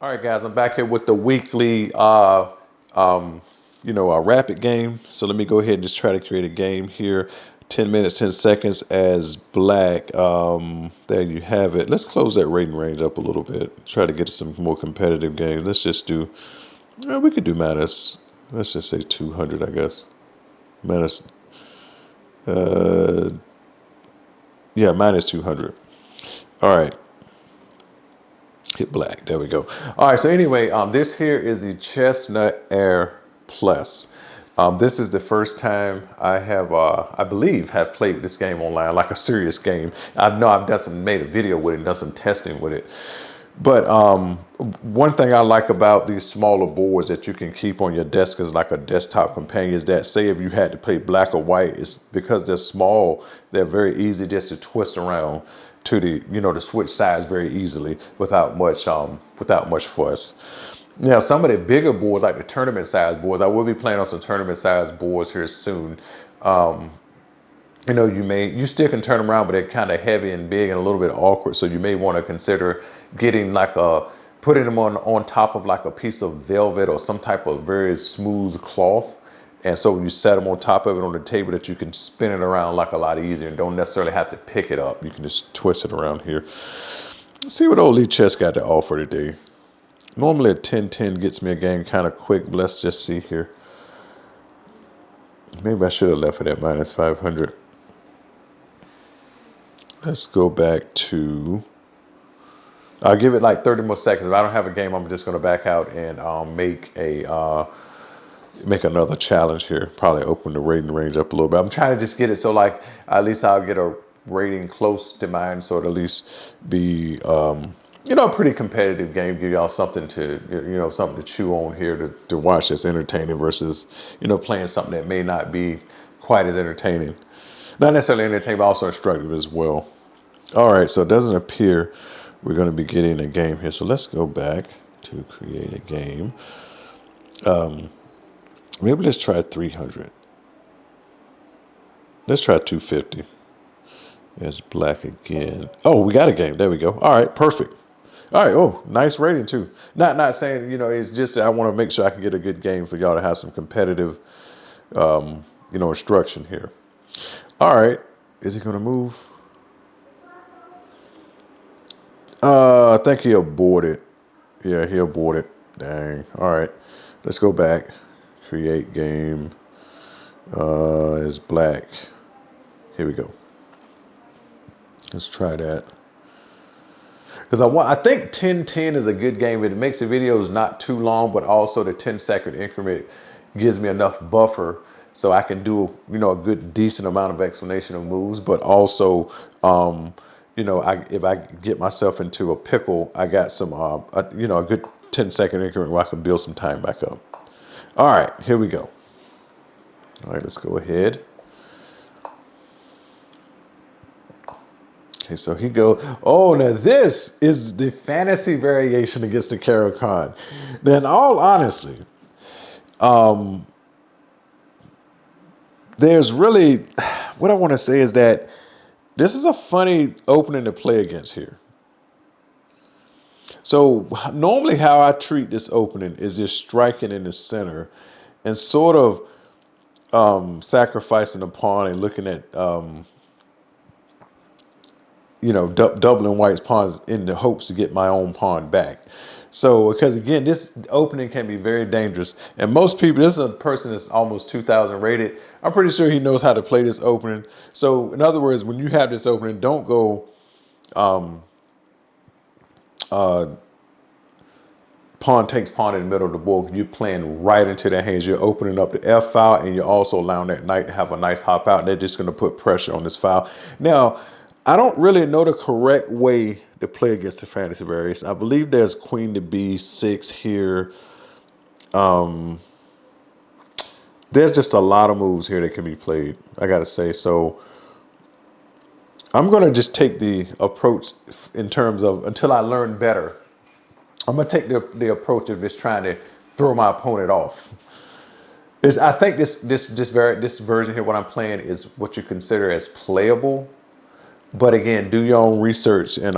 All right, guys, I'm back here with the weekly, rapid game. So let me go ahead and just try to create a game here. 10 minutes, 10 seconds as black. There you have it. Let's close that rating range up a little bit. Try to get some more competitive games. Let's just do, we could do minus, let's just say 200, I guess. Minus, minus 200. All right. Hit black. There we go. All right. So anyway, this here is the Chestnut Air Plus. This is the first time I have, I believe, have played this game online, like a serious game. I know I've made a video with it, done some testing with it. But one thing I like about these smaller boards that you can keep on your desk as like a desktop companion is that, say if you had to play black or white, it's because they're small, they're very easy just to twist around to the, to switch sides very easily without much fuss. Now, some of the bigger boards, like the tournament size boards, I will be playing on some tournament size boards here soon. You still can turn them around, but they're kind of heavy and big and a little bit awkward. So you may want to consider getting putting them on top of like a piece of velvet or some type of very smooth cloth. And so when you set them on top of it on the table, that you can spin it around like a lot easier and don't necessarily have to pick it up. You can just twist it around here. Let's see what old Lichess got to offer today. Normally a 10-10 gets me a game kind of quick, but let's just see here. Maybe I should have left it at minus 500. Let's go back to, I'll give it like 30 more seconds. If I don't have a game, I'm just going to back out and make another challenge here. Probably open the rating range up a little bit. I'm trying to just get it so like at least I'll get a rating close to mine, so it'll at least be a pretty competitive game. Give y'all something to something to chew on here to watch that's entertaining versus playing something that may not be quite as entertaining. Not necessarily entertaining, but also instructive as well. All right, so it doesn't appear we're going to be getting a game here. So let's go back to create a game. Maybe let's try 300. Let's try 250. It's black again. Oh, we got a game. There we go. All right, perfect. All right. Oh, nice rating too. Not saying, it's just that I want to make sure I can get a good game for y'all to have some competitive, instruction here. All right. Is he going to move? I think he aborted. Yeah, he aborted. Dang. All right. Let's go back. Create game. Is black. Here we go. Let's try that. Because I think 10-10 is a good game. It makes the videos not too long, but also the 10-second increment gives me enough buffer so I can do, a good, decent amount of explanation of moves. But also, if I get myself into a pickle, I got some, a good 10-second increment where I can build some time back up. All right, here we go. All right, let's go ahead. Okay, so he goes, oh, now this is the fantasy variation against the Caro-Kann. Now, in all honesty, there's really, what I want to say is that this is a funny opening to play against here. So normally how I treat this opening is just striking in the center and sort of sacrificing a pawn and looking at, doubling white's pawns in the hopes to get my own pawn back. So, because again, this opening can be very dangerous. And most people, this is a person that's almost 2,000 rated. I'm pretty sure he knows how to play this opening. So, in other words, when you have this opening, don't go pawn takes pawn in the middle of the board. You're playing right into their hands. You're opening up the F file, and you're also allowing that knight to have a nice hop out. They're just going to put pressure on this file. Now, I don't really know the correct way to play against the fantasy variation. I believe there's queen to b6 here. There's just a lot of moves here that can be played, I got to say. So I'm going to just take the approach in terms of, until I learn better, I'm going to take the approach of just trying to throw my opponent off. I think this version here, what I'm playing, is what you consider as playable. But again, do your own research and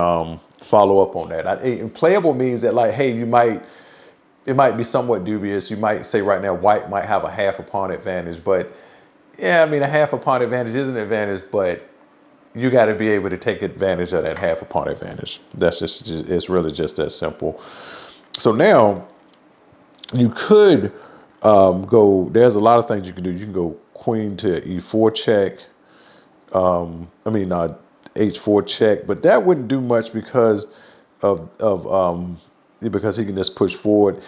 follow up on that. And playable means that, like, hey, it might be somewhat dubious. You might say right now white might have a half a pawn advantage, but yeah, I mean, a half a pawn advantage is an advantage, but you got to be able to take advantage of that half a pawn advantage. That's just, it's really just that simple. So now you could go, there's a lot of things you can do. You can go queen to e4 check. H4 check, but that wouldn't do much because because he can just push forward.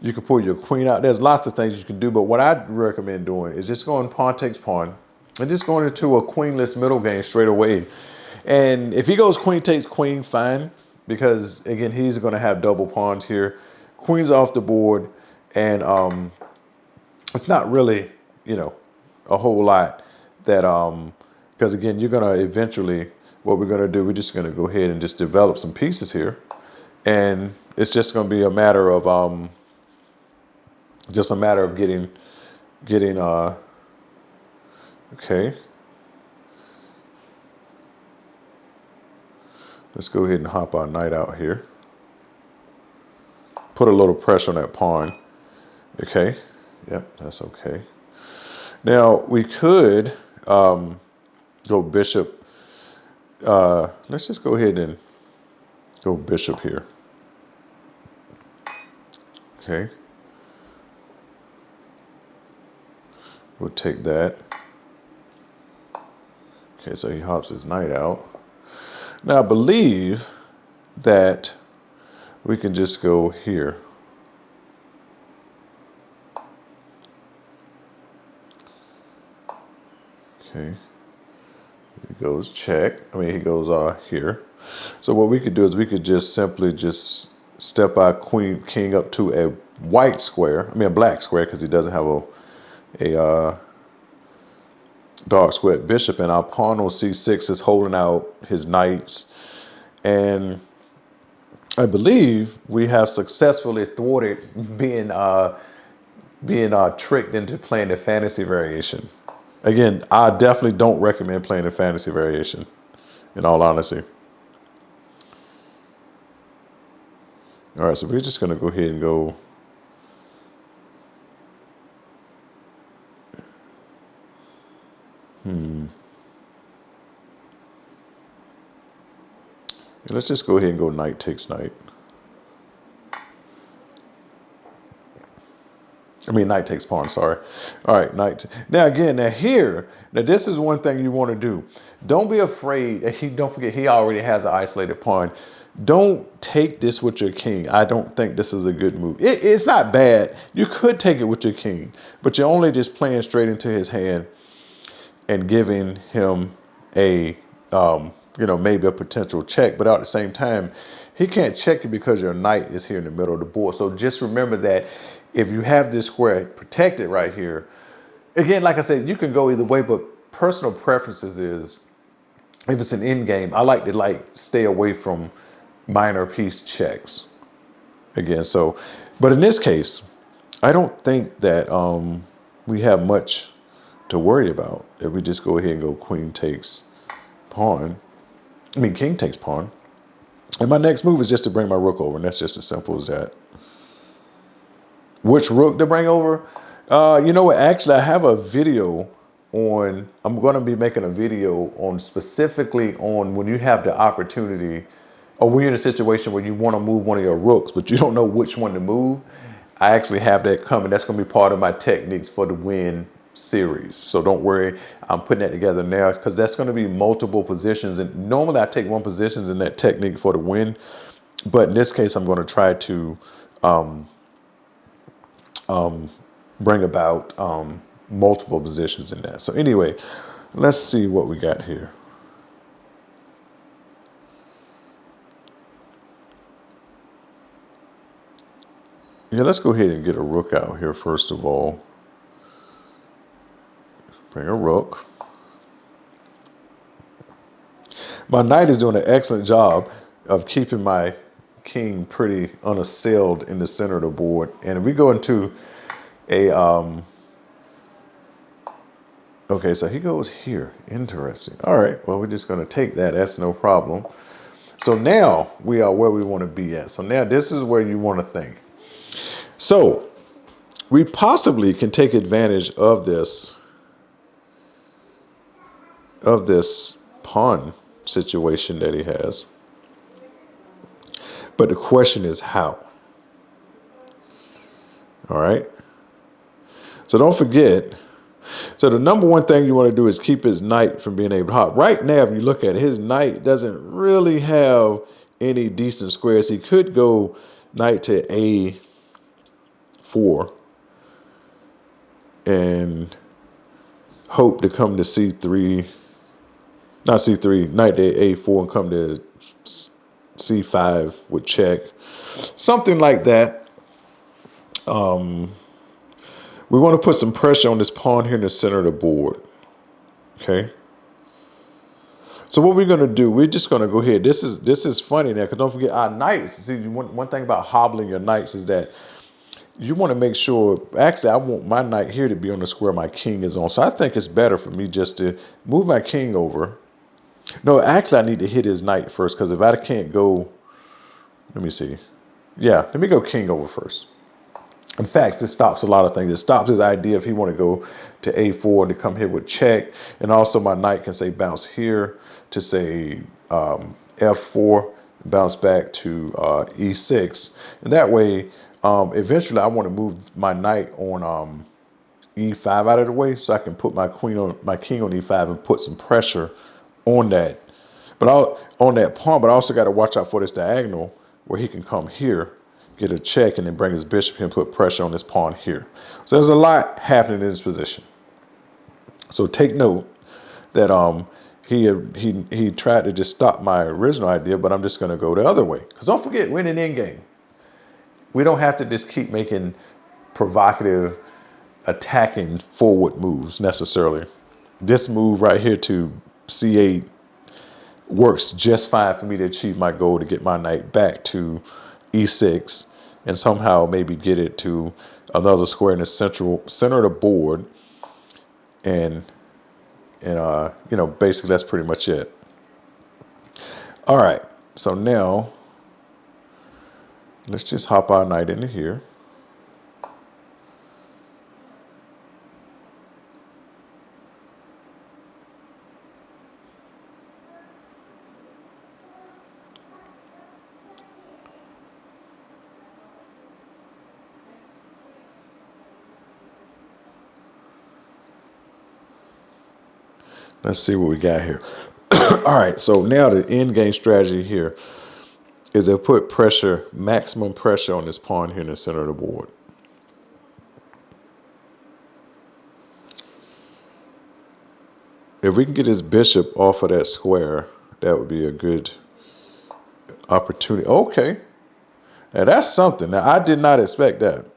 You can pull your queen out. There's lots of things you can do, but what I'd recommend doing is just going pawn takes pawn and just going into a queenless middle game straight away. And if he goes queen takes queen, fine, because again, he's going to have double pawns here. Queen's off the board, and it's not really, a whole lot that because again, you're going to eventually, what we're going to do, we're just going to go ahead and just develop some pieces here. And it's just going to be a matter of getting okay. Let's go ahead and hop our knight out here. Put a little pressure on that pawn. Okay. Yep, that's okay. Now we could go bishop. Let's just go ahead and go bishop here. Okay. We'll take that. Okay, so he hops his knight out. Now I believe that we can just go here. Okay. He goes check. He goes here. So what we could do is we could just simply just step our king up to a white square. A black square, because he doesn't have a dark square bishop, and our pawn on c6 is holding out his knights. And I believe we have successfully thwarted being tricked into playing the fantasy variation. Again, I definitely don't recommend playing the fantasy variation, in all honesty. All right, so we're just going to go ahead and go. Let's just go ahead and go knight takes knight. Knight takes pawn, sorry. All right, knight. Now this is one thing you want to do. Don't be afraid. Don't forget, he already has an isolated pawn. Don't take this with your king. I don't think this is a good move. It's not bad. You could take it with your king, but you're only just playing straight into his hand and giving him a, maybe a potential check. But at the same time, he can't check you because your knight is here in the middle of the board. So just remember that if you have this square protected right here, again, like I said, you can go either way, but personal preferences is, if it's an endgame, I like to stay away from minor piece checks. Again, so, but in this case, I don't think that we have much to worry about if we just go ahead and go queen takes pawn. King takes pawn. And my next move is just to bring my rook over, and that's just as simple as that. Which rook to bring over? You know what? Actually, I have a video on, I'm going to be making a video on specifically on when you have the opportunity, or when you're in a situation where you want to move one of your rooks, but you don't know which one to move. I actually have that coming. That's going to be part of my techniques for the win series. So don't worry, I'm putting that together now, because that's going to be multiple positions. And normally I take one position in that technique for the win. But in this case, I'm going to try to bring about multiple positions in that. So anyway, let's see what we got here. Yeah, let's go ahead and get a rook out here first of all. Bring a rook. My knight is doing an excellent job of keeping my king pretty unassailed in the center of the board. And if we go into a, okay, so he goes here. Interesting. All right, well, we're just going to take that. That's no problem. So now we are where we want to be at. So now this is where you want to think. So we possibly can take advantage of this pawn situation that he has. But the question is how. All right. So don't forget. So the number one thing you want to do is keep his knight from being able to hop. Right now, if you look at it, his knight doesn't really have any decent squares. He could go knight to A4 and hope to come to C3, not C3, knight to A4 and come to C5 with check. Something like that. We want to put some pressure on this pawn here in the center of the board. Okay. So what we're going to do, we're just going to go ahead. This is funny now, because don't forget our knights. See, one thing about hobbling your knights is that you want to make sure, actually, I want my knight here to be on the square my king is on. So I think it's better for me just to move my king over. No, actually, I need to hit his knight first, because if I can't go, let me see. Yeah, let me go king over first. In fact, this stops a lot of things. It stops his idea if he want to go to A4 to come here with check. And also my knight can say bounce here to say F4, bounce back to E6. And that way, eventually I want to move my knight on E5 out of the way so I can put my king on E5 and put some pressure on that. But on that pawn, but I also got to watch out for this diagonal where he can come here, get a check, and then bring his bishop here and put pressure on this pawn here. So there's a lot happening in this position. So take note that he tried to just stop my original idea, but I'm just going to go the other way. Because don't forget, we're in an endgame. We don't have to just keep making provocative, attacking forward moves necessarily. This move right here to C8 works just fine for me to achieve my goal to get my knight back to E6 and somehow maybe get it to another square in the center of the board. And you know, basically that's pretty much it. All right, so now let's just hop our knight into here. Let's see what we got here. All right, so now the end game strategy here is to put pressure, maximum pressure on this pawn here in the center of the board. If we can get his bishop off of that square, that would be a good opportunity. Okay, now that's something. Now I did not expect that.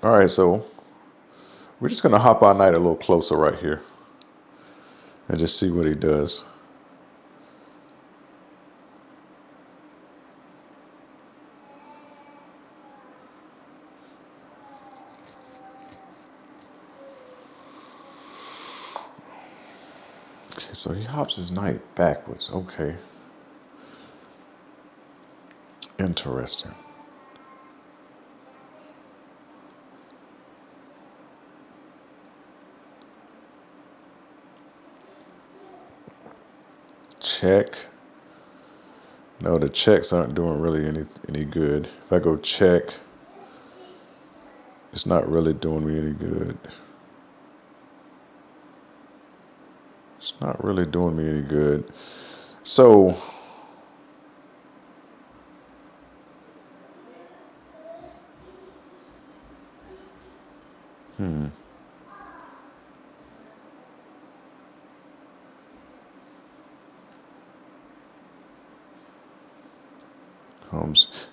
All right, so we're just going to hop our knight a little closer right here and just see what he does. Okay, so he hops his knight backwards. Okay. Interesting. Check. No, the checks aren't doing really any good. If I go check, it's not really doing me any good. It's not really doing me any good. So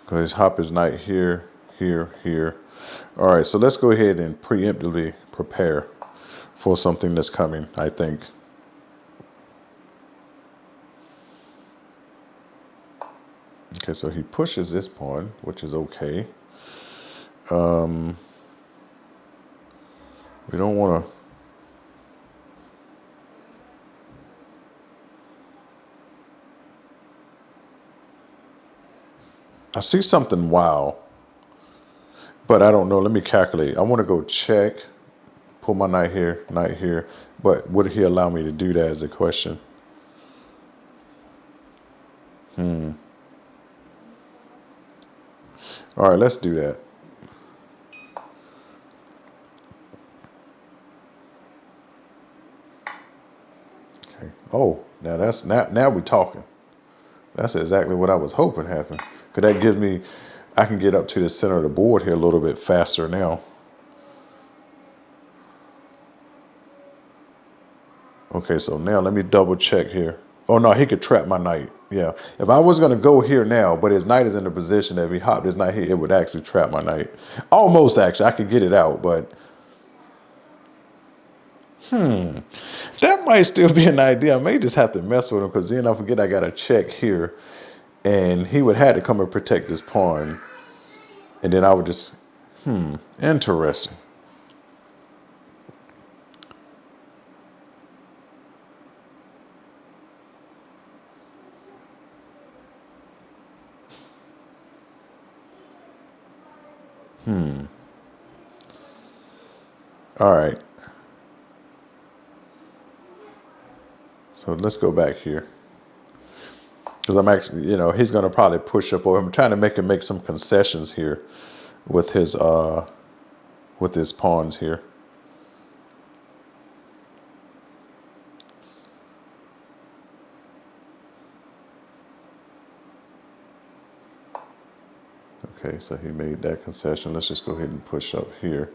because hop his knight here, here, here. All right, so let's go ahead and preemptively prepare for something that's coming, I think. Okay, so he pushes this pawn, which is okay. We don't want to. I see something wow, but I don't know. Let me calculate. I want to go check, pull my knight here, but would he allow me to do that is a question. All right, let's do that. Okay. Oh, now we're talking. That's exactly what I was hoping happened. Because that gives me, I can get up to the center of the board here a little bit faster now. Okay, so now let me double check here. Oh no, he could trap my knight. Yeah. If I was going to go here now, but his knight is in the position that if he hopped his knight here, it would actually trap my knight. Almost actually. I could get it out, but that might still be an idea. I may just have to mess with him because then I forget I got to check here. And he would have to come and protect this pawn. And then I would just, interesting. All right. So let's go back here. Because I'm actually, he's going to probably push up over. I'm trying to make him make some concessions here with his pawns here. Okay, so he made that concession. Let's just go ahead and push up here.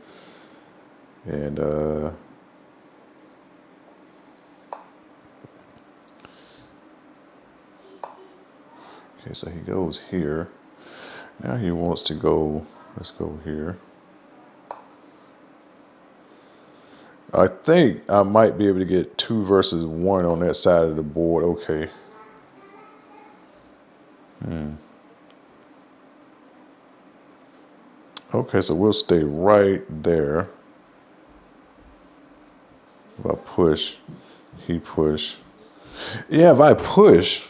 And okay, so he goes here. Now he wants to go, let's go here. I think I might be able to get 2 versus 1 on that side of the board. Okay. Okay, so we'll stay right there. If I push, he push. Yeah, if I push.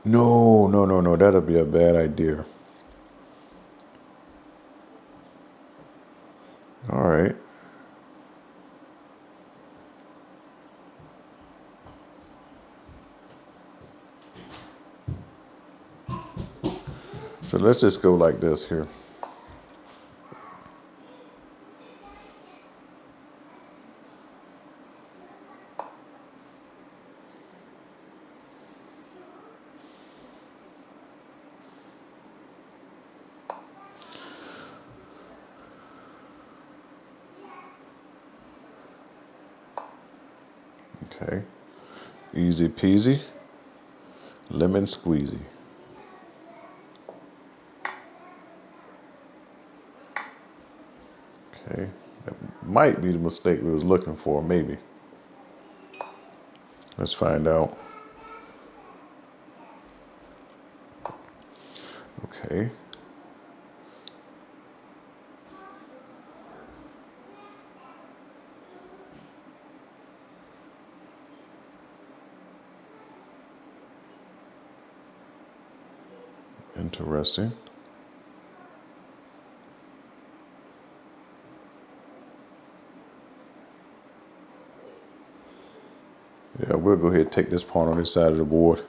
No. That'll be a bad idea. All right. So let's just go like this here. Okay. Easy peasy. Lemon squeezy. Okay. That might be the mistake we was looking for, maybe. Let's find out. Okay. Interesting. Yeah, we'll go ahead and take this pawn on this side of the board.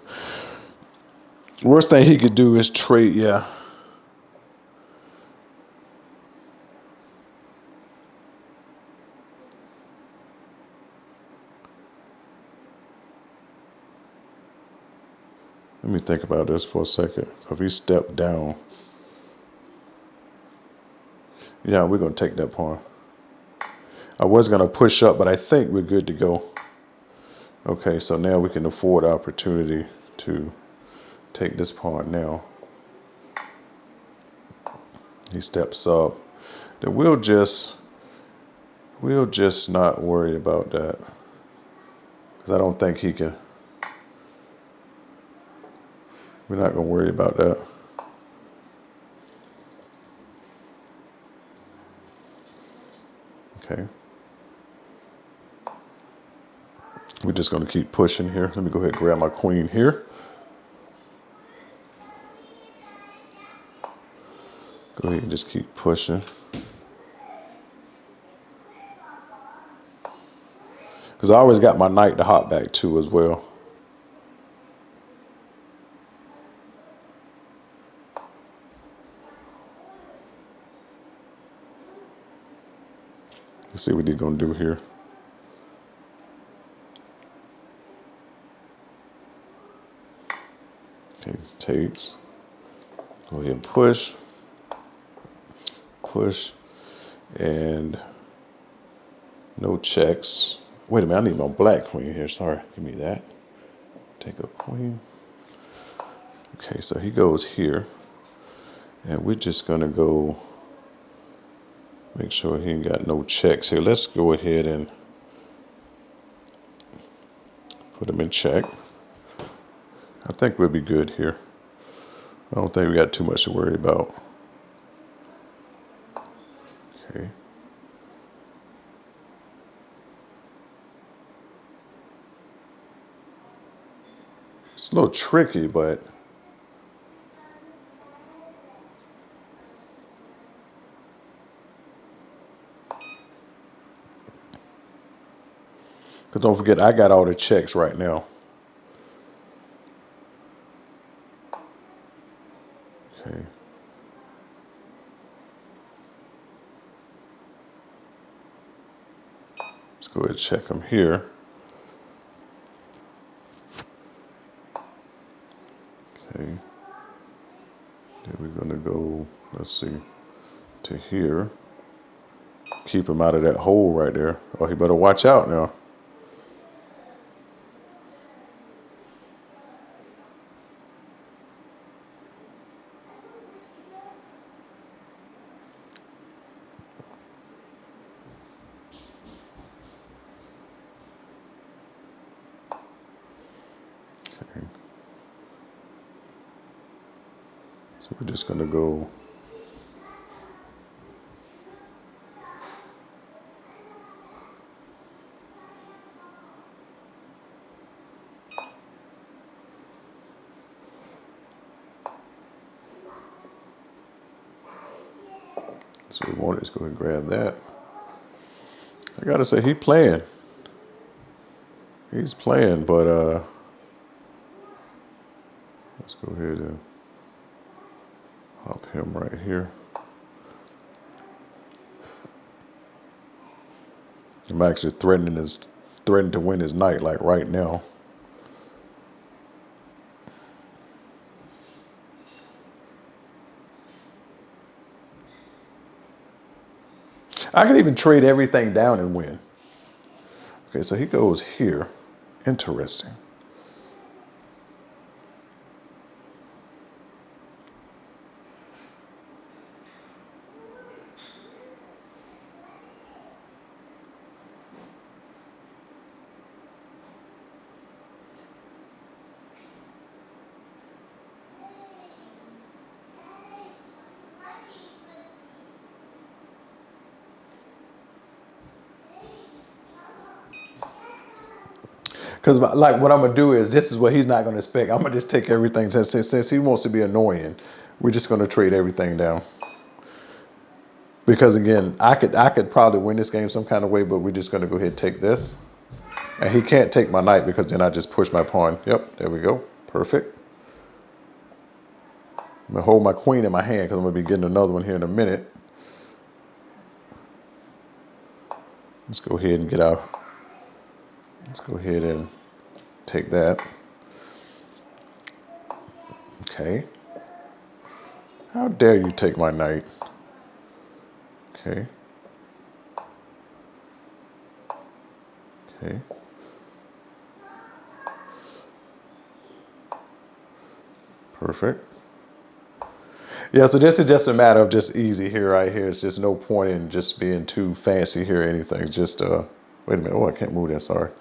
Worst thing he could do is trade, yeah. Let me think about this for a second. If he stepped down. Yeah, we're going to take that pawn. I was going to push up, but I think we're good to go. Okay, so now we can afford the opportunity to take this pawn now. He steps up. Then we'll just not worry about that. Because I don't think he can. We're not going to worry about that. Okay. We're just going to keep pushing here. Let me go ahead and grab my queen here. Go ahead and just keep pushing. Because I always got my knight to hop back too as well. Let's see what he's going to do here. Okay, takes. Go ahead and push. Push. And no checks. Wait a minute, I need my black queen here. Sorry, give me that. Take a queen. Okay, so he goes here. And we're just going to go make sure he ain't got no checks here. Let's go ahead and put him in check. I think we'll be good here. I don't think we got too much to worry about. Okay. It's a little tricky, but because don't forget, I got all the checks right now. Okay. Let's go ahead and check them here. Okay. Then we're going to go, let's see, to here. Keep him out of that hole right there. Oh, he better watch out now. Okay. So we're just going to go. So we want to go ahead and grab that. I gotta say, he's playing. He's playing, but let's go ahead and hop him right here. I'm actually threatening to win his knight like right now. I could even trade everything down and win. Okay, so he goes here. Interesting. Because like what I'm gonna do is, this is what he's not gonna expect. I'm gonna just take everything since he wants to be annoying. We're just gonna trade everything down. Because again, I could probably win this game some kind of way, but we're just gonna go ahead and take this. And he can't take my knight because then I just push my pawn. Yep, there we go. Perfect. I'm gonna hold my queen in my hand because I'm gonna be getting another one here in a minute. Let's go ahead and let's go ahead and take that. Okay. How dare you take my knight? Okay. Okay. Perfect. Yeah, so this is just a matter of just easy here, right here. It's just no point in just being too fancy here or anything. Just, wait a minute. Oh, I can't move that, sorry.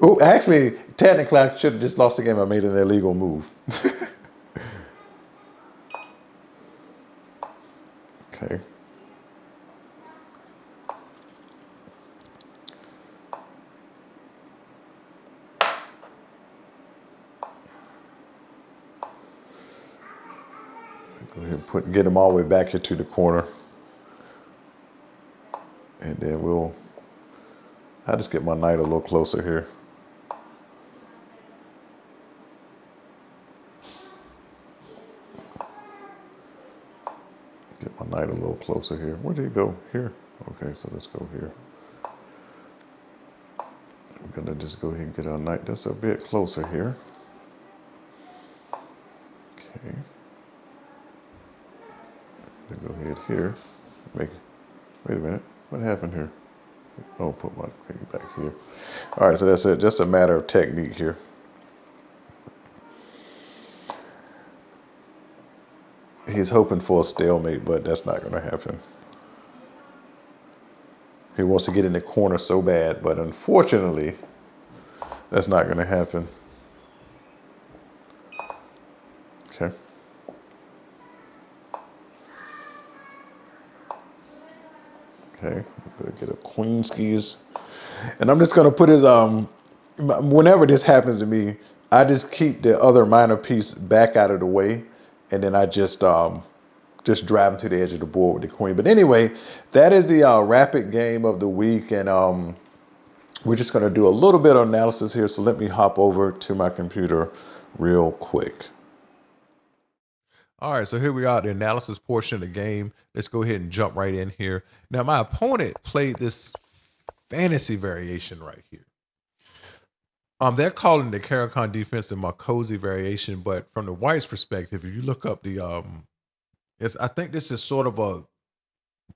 Oh, actually, technically, I should have just lost the game. I made an illegal move. Okay. Go ahead and get him all the way back here to the corner. And then I'll just get my knight a little closer here. Get my knight a little closer here. Where did he go? Here? Okay, so let's go here. We're gonna just go ahead and get our knight just a bit closer here. Okay. Go ahead here. Wait a minute. What happened here? Oh, put my queen back here. All right, so that's it. Just a matter of technique here. He's hoping for a stalemate, but that's not going to happen. He wants to get in the corner so bad, but unfortunately, that's not going to happen. Okay. Okay, I'm gonna get a queen skis. And I'm just gonna put his, whenever this happens to me, I just keep the other minor piece back out of the way. And then I just drive him to the edge of the board with the queen. But anyway, that is the rapid game of the week. And we're just gonna do a little bit of analysis here. So let me hop over to my computer real quick. All right, so here we are, the analysis portion of the game. Let's go ahead and jump right in here. Now, my opponent played this fantasy variation right here. They're calling the Caro-Kann defense the Marcosi variation, but from the white's perspective, if you look up the, I think this is sort of a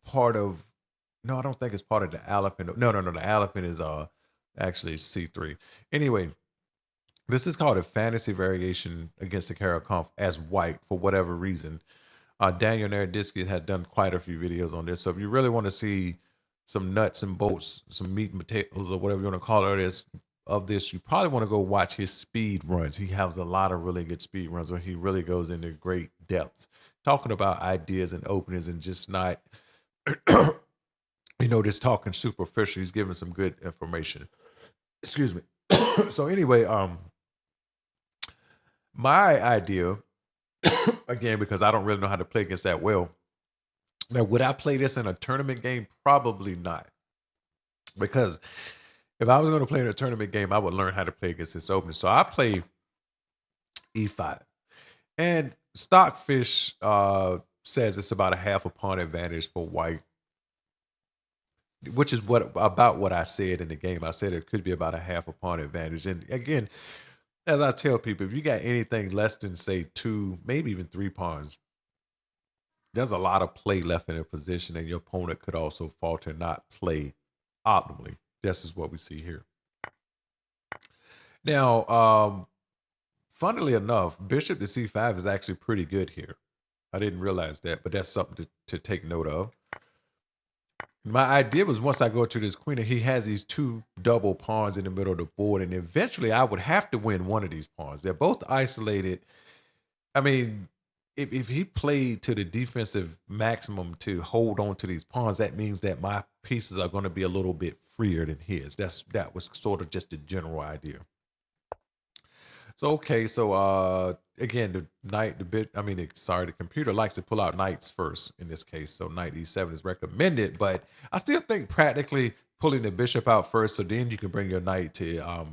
part of, no, I don't think it's part of the Alapin. No, the Alapin is actually C3. Anyway, this is called a fantasy variation against the Caro-Kann as white for whatever reason. Daniel Naroditsky had done quite a few videos on this. So if you really want to see some nuts and bolts, some meat and potatoes, or whatever you want to call it of this, you probably want to go watch his speed runs. He has a lot of really good speed runs where he really goes into great depths, talking about ideas and openings and just not, just talking superficial. He's giving some good information. Excuse me. So anyway, my idea, again, because I don't really know how to play against that well. Now, would I play this in a tournament game? Probably not. Because if I was going to play in a tournament game, I would learn how to play against this opening. So I play E5. And Stockfish says it's about a half a pawn advantage for white, which is about what I said in the game. I said it could be about a half a pawn advantage. And again, as I tell people, if you got anything less than, say, 2, maybe even 3 pawns, there's a lot of play left in a position, and your opponent could also falter and not play optimally. This is what we see here. Now, funnily enough, bishop to c5 is actually pretty good here. I didn't realize that, but that's something to take note of. My idea was once I go to this queen, and he has these 2 double pawns in the middle of the board, and eventually I would have to win one of these pawns. They're both isolated. I mean, if he played to the defensive maximum to hold on to these pawns, that means that my pieces are going to be a little bit freer than his. That was sort of just the general idea. So okay, so again, the computer likes to pull out knights first in this case. So knight e7 is recommended, but I still think practically pulling the bishop out first, so then you can bring your knight to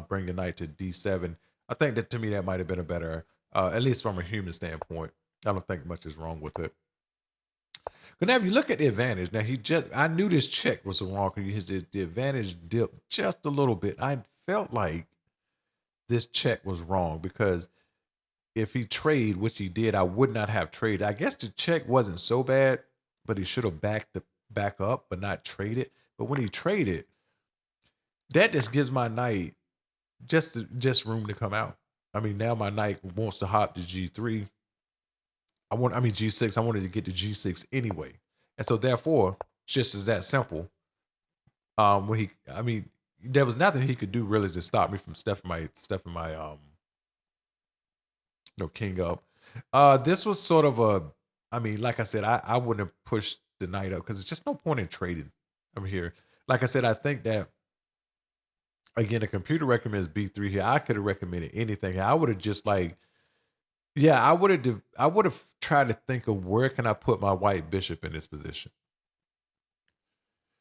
bring your knight to d7. I think that, to me, that might have been a better, at least from a human standpoint. I don't think much is wrong with it. But now, if you look at the advantage, now I knew this check was wrong because the advantage dipped just a little bit. I felt like this check was wrong because if he trade, which he did, I would not have traded. I guess the check wasn't so bad, but he should have back up, but not traded. But when he traded, that just gives my knight just room to come out. I mean, now my knight wants to hop to g3. G6. I wanted to get to g6 anyway, and so therefore, just as that simple. There was nothing he could do really to stop me from stepping my king up. This was sort of like I said, I wouldn't have pushed the knight up because it's just no point in trading over here. Like I said, I think that, again, the computer recommends b3 here. I could have recommended anything. I would have just Yeah, I would have tried to think of where can I put my white bishop in this position.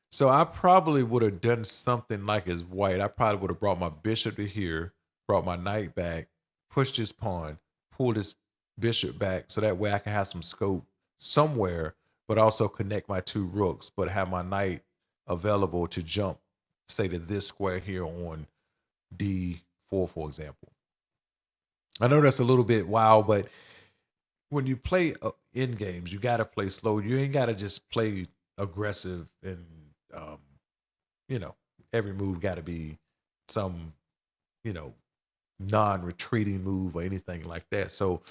So I probably would have done something like as white. I probably would have brought my bishop to here, brought my knight back, pushed this pawn, pulled this bishop back, so that way I can have some scope somewhere, but also connect my two rooks, but have my knight available to jump, say to this square here on D4, for example. I know that's a little bit wild, but when you play end games, you got to play slow. You ain't got to just play aggressive and um, you know, every move got to be some, you know, non-retreating move or anything like that. So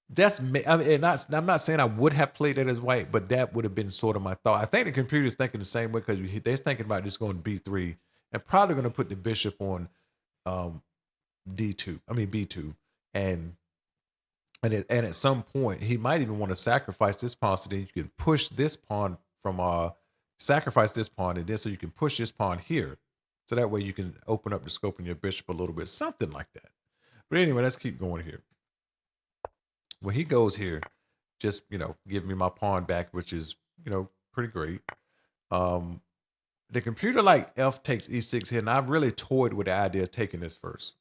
that's I mean, I'm not saying I would have played it as white, but that would have been sort of my thought. I think the computer's thinking the same way because they're thinking about just going B3 and probably going to put the bishop on um, D2. I mean B2, and and at some point he might even want to sacrifice this pawn so that you can push this pawn from sacrifice this pawn and then so you can push this pawn here. So that way you can open up the scope in your bishop a little bit, something like that. But anyway, let's keep going here. When he goes here, just give me my pawn back, which is pretty great. The computer like F takes E6 here, and I really toyed with the idea of taking this first.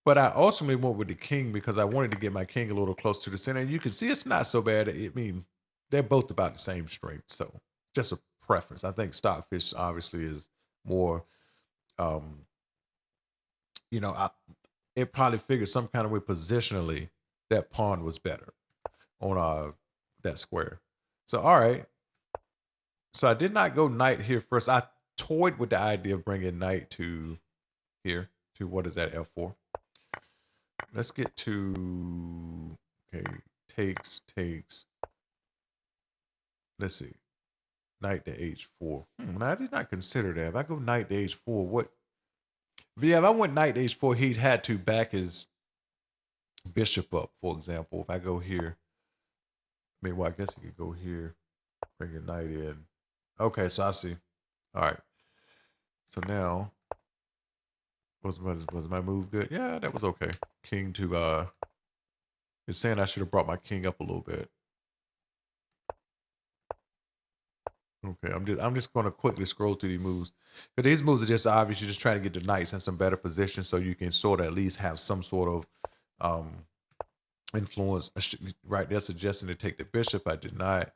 But I ultimately went with the king because I wanted to get my king a little close to the center. And you can see it's not so bad. I mean, they're both about the same strength. So just a preference. I think Stockfish obviously is more, um, it probably figured some kind of way positionally that pawn was better on that square. So, all right. So I did not go knight here first. I toyed with the idea of bringing knight to here, to what is that, F4. Let's get to, okay, takes. Let's see. Knight to H4. I did not consider that. If I go knight to H4, what? But yeah, if I went knight to H4, he'd had to back his bishop up, for example. If I go here, I mean, well, I guess he could go here, bring a knight in. Okay, so I see. All right. So now, was my move good? Yeah, that was okay. King to, it's saying I should have brought my king up a little bit. Okay, I'm just going to quickly scroll through these moves. Because these moves are just obvious. You're just trying to get the knights in some better position so you can sort of at least have some sort of influence. Right, they're suggesting to take the bishop. I did not.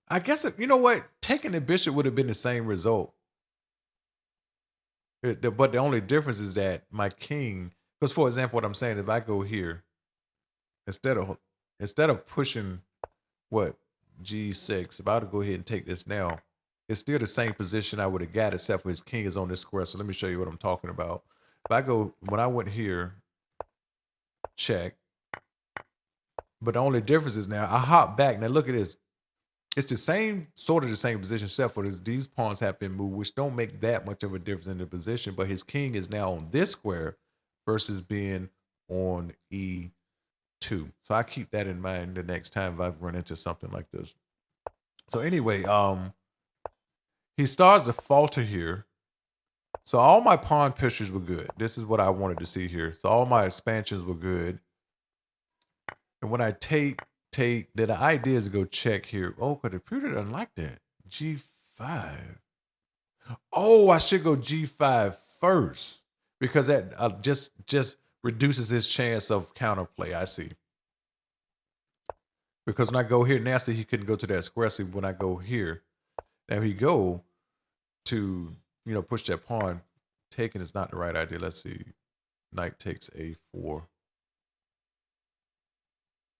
I guess, you know what? Taking the bishop would have been the same result. But the only difference is that my king, because for example, what I'm saying, if I go here, instead of pushing what G6, if I were to go ahead and take this now, it's still the same position I would have got, except for his king is on this square. So let me show you what I'm talking about. If I go, when I went here, check. But the only difference is now I hop back. Now look at this. It's the same, sort of the same position, except for these pawns have been moved, which don't make that much of a difference in the position. But his king is now on this square versus being on E2. So I keep that in mind the next time I run into something like this. So anyway, he starts to falter here. So all my pawn pictures were good. This is what I wanted to see here. So all my expansions were good. And when I take, then the idea is to go check here. Oh, because the computer doesn't like that. G5. Oh, I should go G5 first because that just reduces his chance of counterplay. I see. Because when I go here, now see he couldn't go to that square. See, when I go here, now he go to push that pawn. Taking is not the right idea. Let's see. Knight takes A4.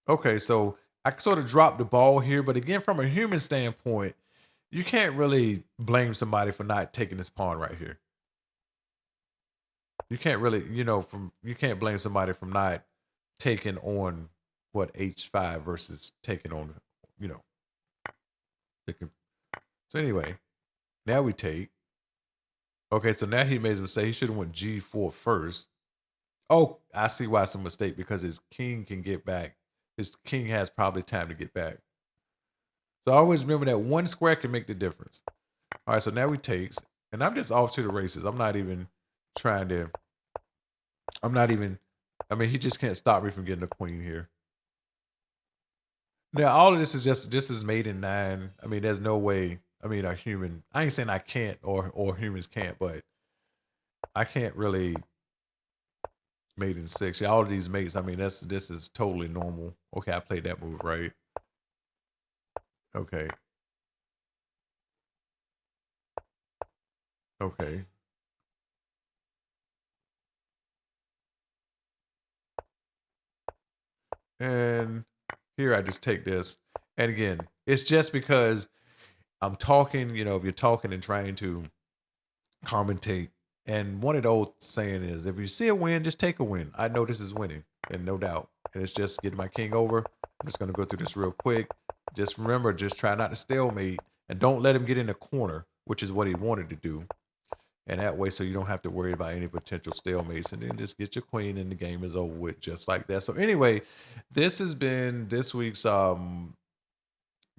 Okay, so I sort of dropped the ball here, but again, from a human standpoint, you can't really blame somebody for not taking this pawn right here. You can't really, you can't blame somebody from not taking on what H5 versus taking on, so anyway, now we take. Okay, so now he made a mistake. He should have went G4 first. Oh, I see why it's a mistake, because his king can get back. His king has probably time to get back. So always remember that one square can make the difference. All right, so now we takes, and I'm just off to the races. I'm not even I mean, he just can't stop me from getting a queen here. Now, all of this is just, this is made in 9. I mean, there's no way. I mean, a human, I ain't saying I can't or humans can't, but I can't really mate in 6. Yeah, all of these mates, I mean, this is totally normal. Okay, I played that move, right? Okay. Okay. And here I just take this. And again, it's just because I'm talking, you know, if you're talking and trying to commentate. And one of the old saying is, if you see a win, just take a win. I know this is winning, and no doubt. And it's just getting my king over. I'm just gonna go through this real quick. Just remember, just try not to stalemate, and don't let him get in the corner, which is what he wanted to do. And that way, so you don't have to worry about any potential stalemates, and then just get your queen, and the game is over with, just like that. So anyway, this has been this week's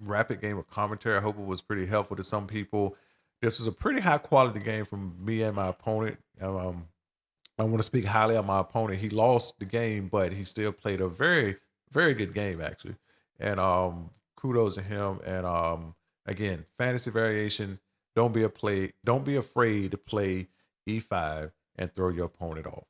rapid game of commentary. I hope it was pretty helpful to some people. This was a pretty high quality game from me and my opponent. I want to speak highly of my opponent. He lost the game, but he still played a very, very good game actually. And kudos to him. And again, fantasy variation. Don't be afraid to play e5 and throw your opponent off.